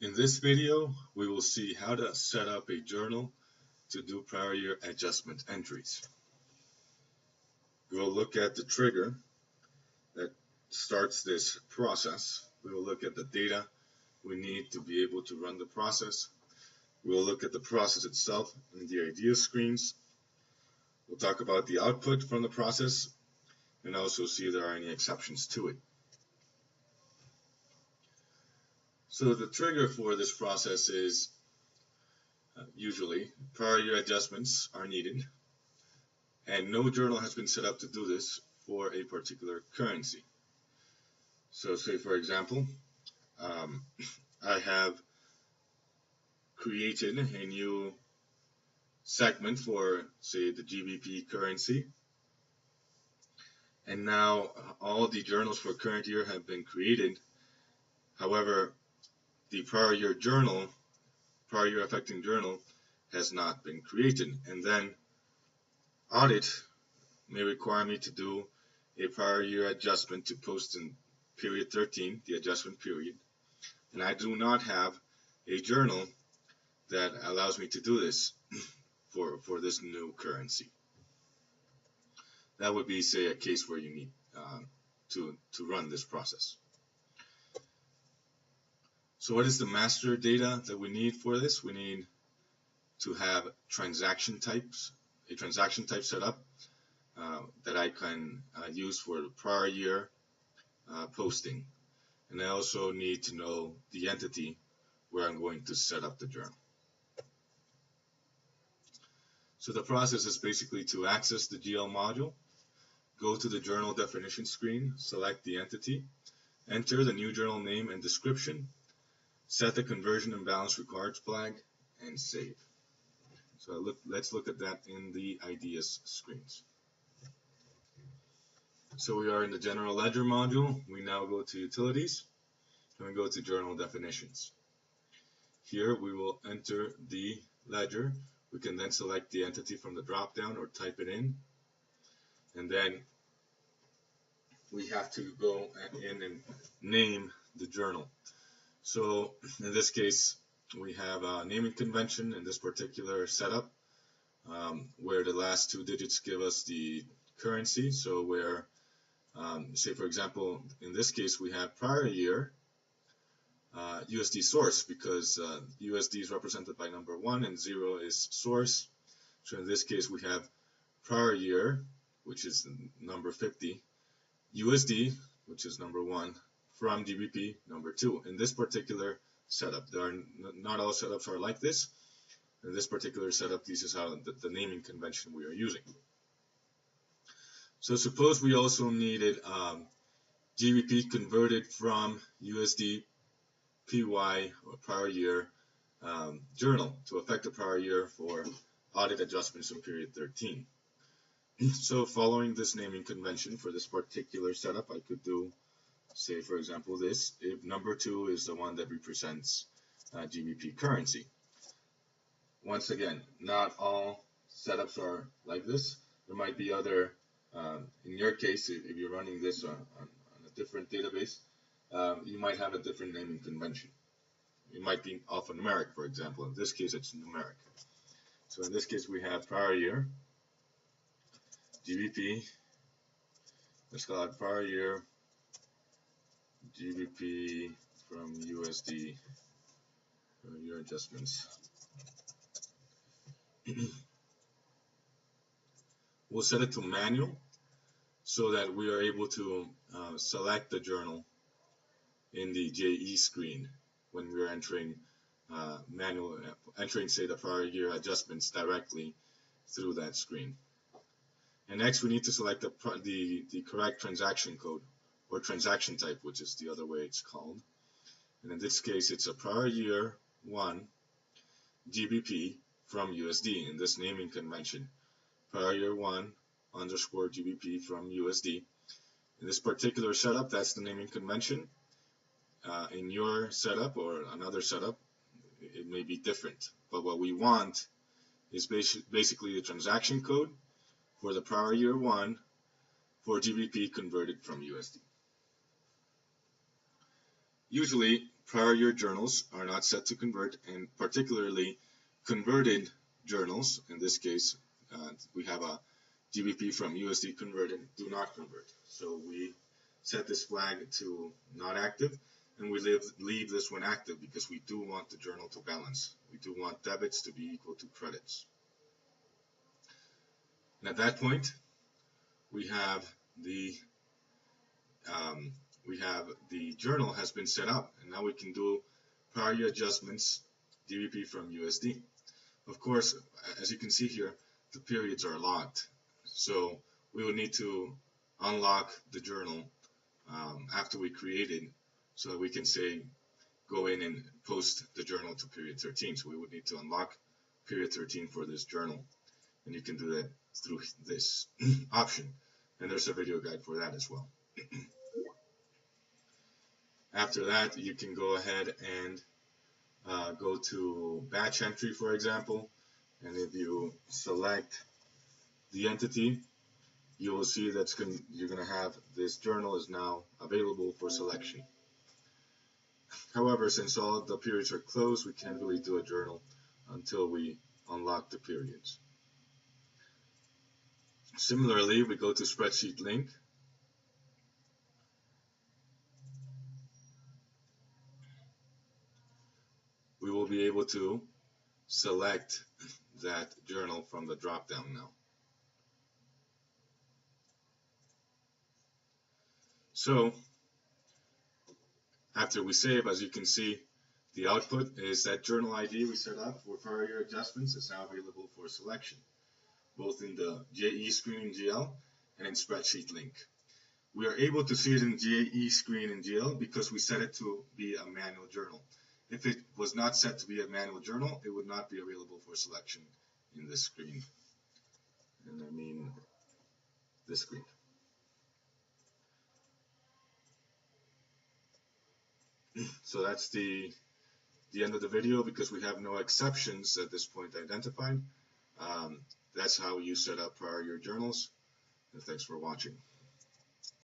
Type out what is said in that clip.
In this video, we will see how to set up a journal to do prior year adjustment entries. We will look at the trigger that starts this process. We will look at the data we need to be able to run the process. We will look at the process itself and the idea screens. We'll talk about the output from the process and also see if there are any exceptions to it. So the trigger for this process is usually prior year adjustments are needed, and no journal has been set up to do this for a particular currency. So say for example, I have created a new segment for say the GBP currency, and now all the journals for current year have been created. However, the prior year affecting journal has not been created, and then audit may require me to do a prior year adjustment to post in period 13, the adjustment period, and I do not have a journal that allows me to do this for this new currency. That would be, say, a case where you need to run this process. So what is the master data that we need for this? We need to have transaction types, a transaction type set up that I can use for the prior year posting. And I also need to know the entity where I'm going to set up the journal. So the process is basically to access the GL module, go to the journal definition screen, select the entity, enter the new journal name and description, set the conversion and balance required flag, and save. So let's look at that in the ideas screens. So we are in the general ledger module. We now go to utilities and we go to journal definitions. Here we will enter the ledger. We can then select the entity from the drop down or type it in, and then we have to go in and name the journal. So in this case, we have a naming convention in this particular setup, where the last two digits give us the currency. So where, say for example, in this case we have prior year USD source, because USD is represented by number 1 and 0 is source. So in this case we have prior year, which is number 50, USD, which is number 1, from GBP number 2. In this particular setup, not all setups are like this. In this particular setup, this is how the naming convention we are using. So suppose we also needed GBP converted from USD PY or prior year journal to affect the prior year for audit adjustments in period 13. So following this naming convention for this particular setup, I could do, say for example, this, if number 2 is the one that represents GBP currency. Once again, not all setups are like this. There might be other, in your case, if you're running this on a different database, you might have a different naming convention. It might be alphanumeric, for example. In this case, it's numeric. So in this case, we have prior year, GBP, let's call it prior year, GBP from USD, your adjustments. We'll set it to manual so that we are able to select the journal in the JE screen when we're entering say the prior year adjustments directly through that screen. And next we need to select the correct transaction code or transaction type, which is the other way it's called. And in this case, it's a prior year 1 GBP from USD in this naming convention. Prior year 1 underscore GBP from USD. In this particular setup, that's the naming convention. In your setup or another setup, it may be different. But what we want is basically the transaction code for the prior year 1 for GBP converted from USD. Usually, prior year journals are not set to convert, and particularly converted journals, in this case, we have a GBP from USD converted, do not convert. So we set this flag to not active, and we leave this one active because we do want the journal to balance. We do want debits to be equal to credits. And at that point, we have the journal has been set up, and now we can do prior year adjustments, GBP from USD. Of course, as you can see here, the periods are locked, so we will need to unlock the journal after we create it, so that we can say go in and post the journal to period 13. So we would need to unlock period 13 for this journal, and you can do that through this option, and there's a video guide for that as well. After that, you can go ahead and go to batch entry, for example, and if you select the entity, you will see that you're going to have this journal is now available for selection. However, since all of the periods are closed, we can't really do a journal until we unlock the periods. Similarly, we go to spreadsheet link. We will be able to select that journal from the drop-down now. So, after we save, as you can see, the output is that journal ID we set up for prior year adjustments is now available for selection, both in the JE screen in GL and in spreadsheet link. We are able to see it in JE screen in GL because we set it to be a manual journal. If it was not set to be a manual journal, it would not be available for selection in this screen. And I mean this screen. So that's the end of the video, because we have no exceptions at this point identified. That's how you set up prior year journals. And thanks for watching.